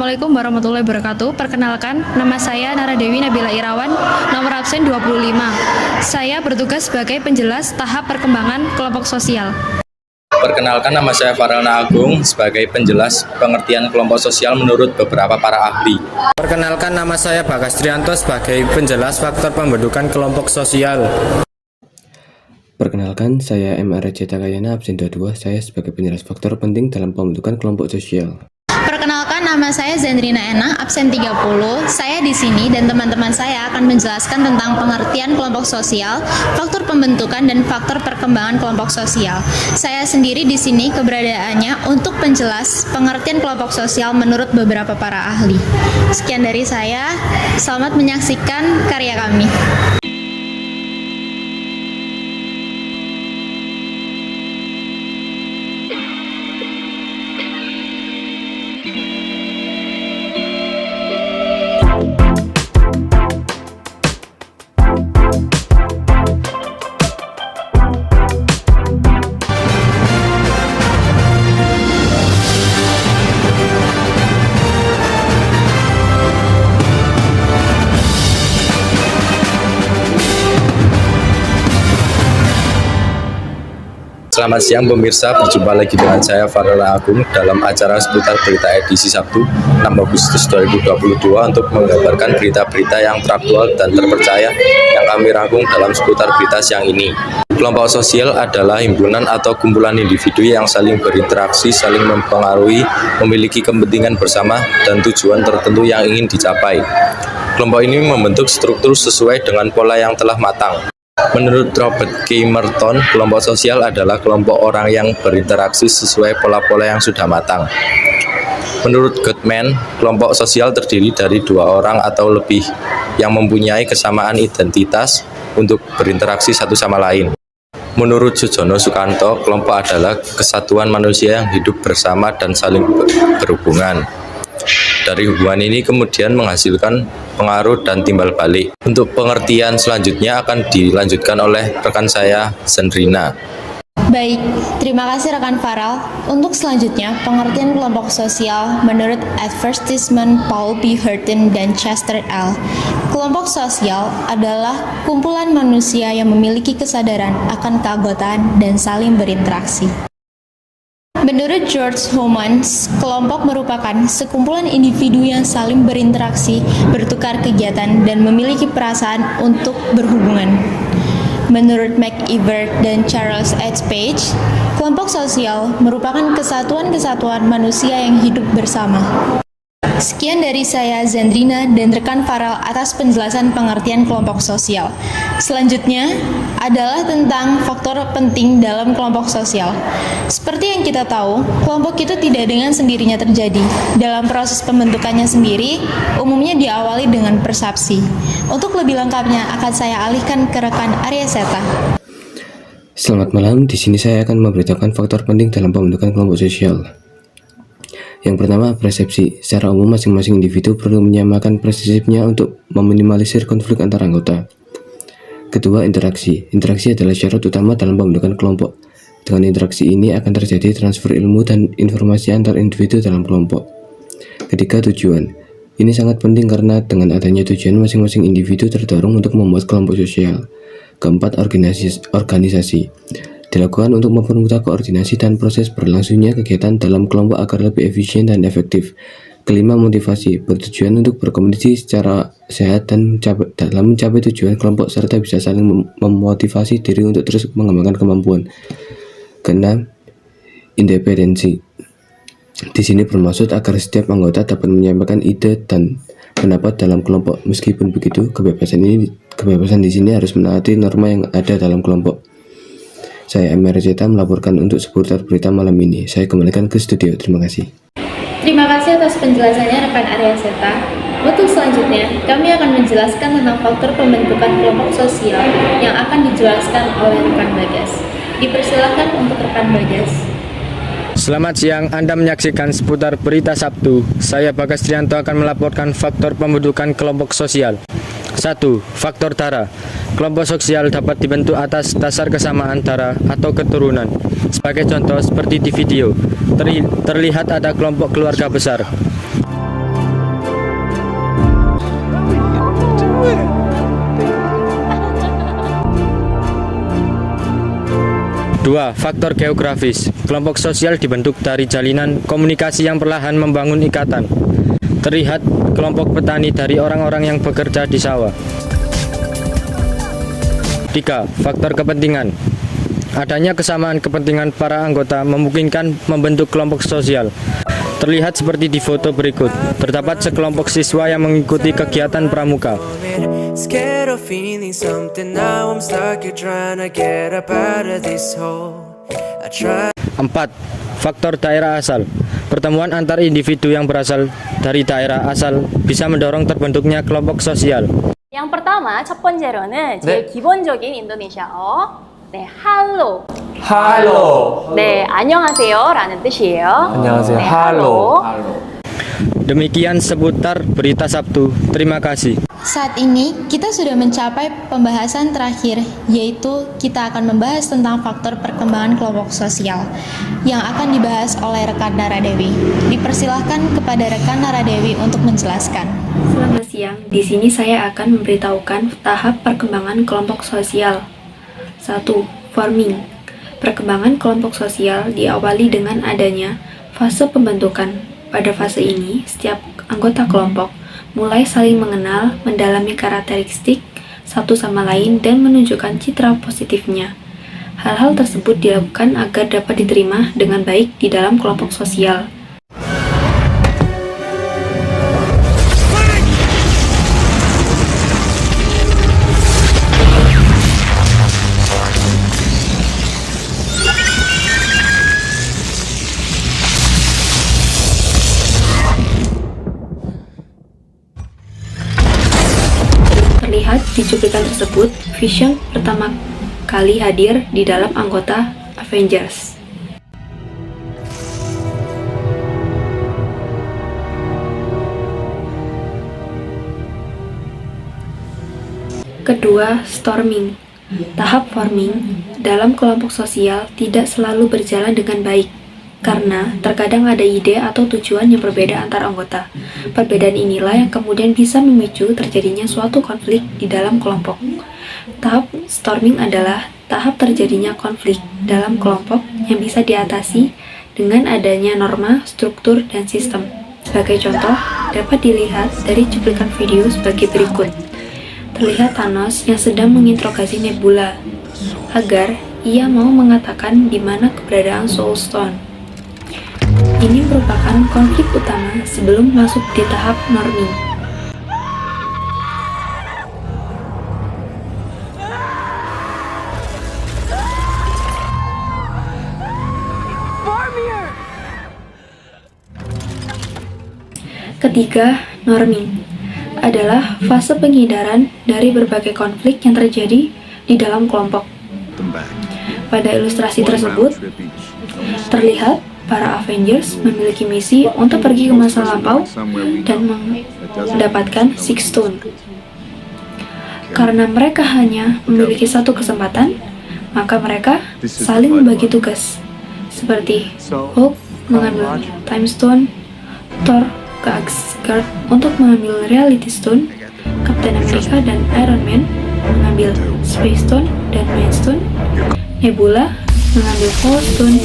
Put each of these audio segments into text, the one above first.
Assalamualaikum warahmatullahi wabarakatuh. Perkenalkan, nama saya Nara Dewi Nabila Irawan, nomor absen 25. Saya bertugas sebagai penjelas tahap perkembangan kelompok sosial. Perkenalkan, nama saya Farana Agung sebagai penjelas pengertian kelompok sosial menurut beberapa para ahli. Perkenalkan, nama saya Bagas Trianto sebagai penjelas faktor pembentukan kelompok sosial. Perkenalkan, saya M.R. Cetakayana, absen 22. Saya sebagai penjelas faktor penting dalam pembentukan kelompok sosial. Perkenalkan, nama saya Zendrina Ena, absen 30. Saya di sini dan teman-teman saya akan menjelaskan tentang pengertian kelompok sosial, faktor pembentukan dan faktor perkembangan kelompok sosial. Saya sendiri di sini keberadaannya untuk penjelas pengertian kelompok sosial menurut beberapa para ahli. Sekian dari saya, selamat menyaksikan karya kami. Selamat siang pemirsa, berjumpa lagi dengan saya Farana Agung dalam acara seputar berita edisi Sabtu 6 Agustus 2022 untuk menggambarkan berita-berita yang teraktual dan terpercaya yang kami rangkum dalam seputar berita siang ini. Kelompok sosial adalah himpunan atau kumpulan individu yang saling berinteraksi, saling mempengaruhi, memiliki kepentingan bersama dan tujuan tertentu yang ingin dicapai. Kelompok ini membentuk struktur sesuai dengan pola yang telah matang. Menurut Robert K. Merton, kelompok sosial adalah kelompok orang yang berinteraksi sesuai pola-pola yang sudah matang. Menurut Gottman, kelompok sosial terdiri dari dua orang atau lebih yang mempunyai kesamaan identitas untuk berinteraksi satu sama lain. Menurut Sujono Sukanto, kelompok adalah kesatuan manusia yang hidup bersama dan saling berhubungan. Dari hubungan ini kemudian menghasilkan pengaruh dan timbal balik. Untuk pengertian selanjutnya akan dilanjutkan oleh rekan saya, Zendrina. Baik, terima kasih rekan Farel. Untuk selanjutnya, pengertian kelompok sosial menurut Advertisement Paul B. Hurton dan Chester L. Kelompok sosial adalah kumpulan manusia yang memiliki kesadaran akan keanggotaan dan saling berinteraksi. Menurut George Homans, kelompok merupakan sekumpulan individu yang saling berinteraksi, bertukar kegiatan, dan memiliki perasaan untuk berhubungan. Menurut McIver dan Charles H. Page, kelompok sosial merupakan kesatuan-kesatuan manusia yang hidup bersama. Sekian dari saya, Zendrina, dan rekan Farel atas penjelasan pengertian kelompok sosial. Selanjutnya adalah tentang faktor penting dalam kelompok sosial. Seperti yang kita tahu, kelompok itu tidak dengan sendirinya terjadi. Dalam proses pembentukannya sendiri, umumnya diawali dengan persepsi. Untuk lebih lengkapnya akan saya alihkan ke rekan Arya Seta. Selamat malam, di sini saya akan memberitakan faktor penting dalam pembentukan kelompok sosial. Yang pertama, persepsi. Secara umum, masing-masing individu perlu menyamakan persepsinya untuk meminimalisir konflik antar anggota. Kedua, interaksi. Interaksi adalah syarat utama dalam pembentukan kelompok. Dengan interaksi ini akan terjadi transfer ilmu dan informasi antar individu dalam kelompok. Ketiga, tujuan. Ini sangat penting karena dengan adanya tujuan, masing-masing individu terdorong untuk membuat kelompok sosial. Keempat, organisasi. Dilakukan untuk mempermudah koordinasi dan proses berlangsungnya kegiatan dalam kelompok agar lebih efisien dan efektif. Kelima, motivasi. Bertujuan untuk berkompetisi secara sehat dan dalam mencapai tujuan kelompok serta bisa saling memotivasi diri untuk terus mengembangkan kemampuan. Keenam, independensi. Di sini bermaksud agar setiap anggota dapat menyampaikan ide dan pendapat dalam kelompok. Meskipun begitu, kebebasan di sini harus menaati norma yang ada dalam kelompok. Saya M.R. Zeta melaporkan untuk seputar berita malam ini. Saya kembalikan ke studio. Terima kasih. Terima kasih atas penjelasannya rekan Arya Seta. Untuk selanjutnya, kami akan menjelaskan tentang faktor pembentukan kelompok sosial yang akan dijelaskan oleh rekan Bagas. Dipersilakan untuk rekan Bagas. Selamat siang, Anda menyaksikan seputar berita Sabtu. Saya Bagas Trianto akan melaporkan faktor pembentukan kelompok sosial. 1. Faktor darah. Kelompok sosial dapat dibentuk atas dasar kesamaan darah atau keturunan. Sebagai contoh seperti di video, terlihat ada kelompok keluarga besar. 2. Faktor geografis. Kelompok sosial dibentuk dari jalinan komunikasi yang perlahan membangun ikatan. Terlihat kelompok petani dari orang-orang yang bekerja di sawah. 3. Faktor kepentingan. Adanya kesamaan kepentingan para anggota memungkinkan membentuk kelompok sosial. Terlihat seperti di foto berikut. Terdapat sekelompok siswa yang mengikuti kegiatan pramuka. Scared of feeling something now I'm stuck here trying to get up out of this hole. I try. 4. Faktor daerah asal. Pertemuan antar individu yang berasal dari daerah asal bisa mendorong terbentuknya kelompok sosial. yang pertama, 첫 번째로는 제일 기본적인 인도네시아어. 네, 할로. 할로. 네, 안녕하세요라는 뜻이에요. 안녕하세요. 네, 할로. Demikian seputar berita Sabtu. Terima kasih. Saat ini kita sudah mencapai pembahasan terakhir, yaitu kita akan membahas tentang faktor perkembangan kelompok sosial yang akan dibahas oleh rekan Naradewi. Dipersilahkan kepada rekan Naradewi untuk menjelaskan. Selamat siang. Di sini saya akan memberitahukan tahap perkembangan kelompok sosial. 1. Forming. Perkembangan kelompok sosial diawali dengan adanya fase pembentukan. Pada fase ini, setiap anggota kelompok mulai saling mengenal, mendalami karakteristik satu sama lain, dan menunjukkan citra positifnya. Hal-hal tersebut dilakukan agar dapat diterima dengan baik di dalam kelompok sosial. Terlihat di cuplikan tersebut, Vision pertama kali hadir di dalam anggota Avengers. Kedua, Storming. Tahap forming dalam kelompok sosial tidak selalu berjalan dengan baik, karena terkadang ada ide atau tujuan yang berbeda antar anggota. Perbedaan inilah yang kemudian bisa memicu terjadinya suatu konflik di dalam kelompok. Tahap storming adalah tahap terjadinya konflik dalam kelompok yang bisa diatasi dengan adanya norma, struktur, dan sistem. Sebagai contoh, dapat dilihat dari cuplikan video sebagai berikut. Terlihat Thanos yang sedang menginterogasi Nebula agar ia mau mengatakan di mana keberadaan Soul Stone. Ini merupakan konflik utama sebelum masuk di tahap norming. Ketiga, norming adalah fase penghindaran dari berbagai konflik yang terjadi di dalam kelompok. Pada ilustrasi tersebut, terlihat para Avengers memiliki misi untuk pergi ke masa lampau dan mendapatkan Six Stone. Karena mereka hanya memiliki satu kesempatan, maka mereka saling membagi tugas. Seperti Hulk mengambil Time Stone, Thor ke Asgard untuk mengambil Reality Stone, Captain America dan Iron Man mengambil Space Stone dan Mind Stone, Nebula mengambil Power Stone,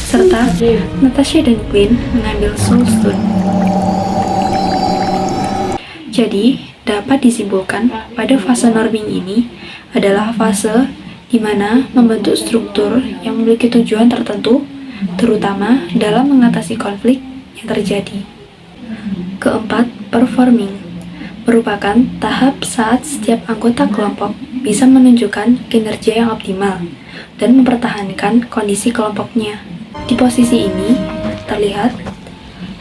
serta Natasha dan Queen mengambil Soul Stone. Jadi, dapat disimpulkan pada fase norming ini adalah fase di mana membentuk struktur yang memiliki tujuan tertentu, terutama dalam mengatasi konflik yang terjadi. Keempat, performing merupakan tahap saat setiap anggota kelompok bisa menunjukkan kinerja yang optimal dan mempertahankan kondisi kelompoknya. Di posisi ini, terlihat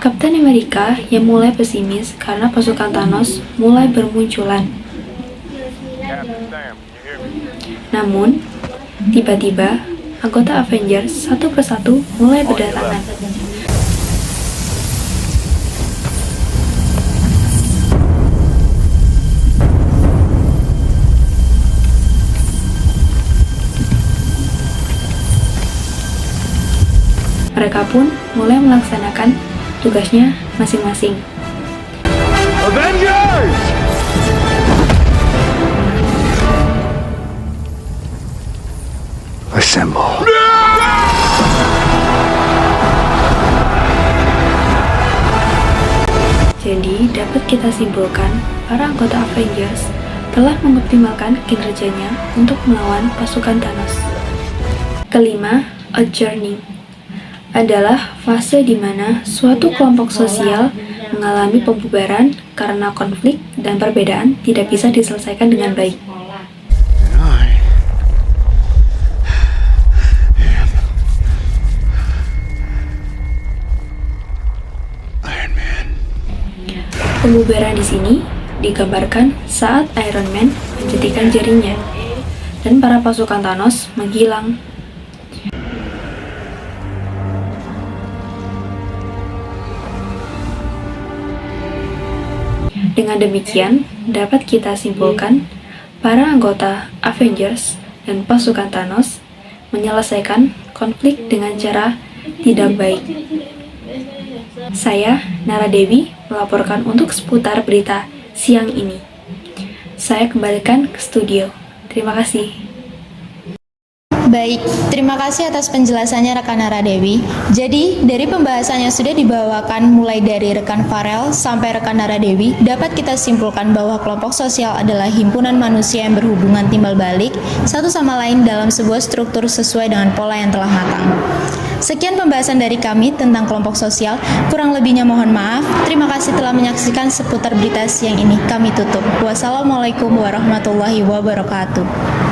Captain America yang mulai pesimis karena pasukan Thanos mulai bermunculan. Namun, tiba-tiba, anggota Avengers satu persatu mulai berdatangan. Mereka pun mulai melaksanakan tugasnya masing-masing. Avengers! Assemble. Jadi, dapat kita simpulkan, para anggota Avengers telah mengoptimalkan kinerjanya untuk melawan pasukan Thanos. Kelima, adjourning adalah fase di mana suatu kelompok sosial mengalami pembubaran karena konflik dan perbedaan tidak bisa diselesaikan dengan baik. Pembubaran di sini digambarkan saat Iron Man menjentikan jarinya dan para pasukan Thanos menghilang. Dengan demikian, dapat kita simpulkan para anggota Avengers dan pasukan Thanos menyelesaikan konflik dengan cara tidak baik. Saya, Nara Dewi, melaporkan untuk seputar berita siang ini. Saya kembalikan ke studio. Terima kasih. Baik, terima kasih atas penjelasannya rekan Nara Dewi. Jadi, dari pembahasan yang sudah dibawakan mulai dari rekan Farel sampai rekan Nara Dewi, dapat kita simpulkan bahwa kelompok sosial adalah himpunan manusia yang berhubungan timbal balik satu sama lain dalam sebuah struktur sesuai dengan pola yang telah matang. Sekian pembahasan dari kami tentang kelompok sosial. Kurang lebihnya mohon maaf. Terima kasih telah menyaksikan seputar berita siang ini. Kami tutup. Wassalamualaikum warahmatullahi wabarakatuh.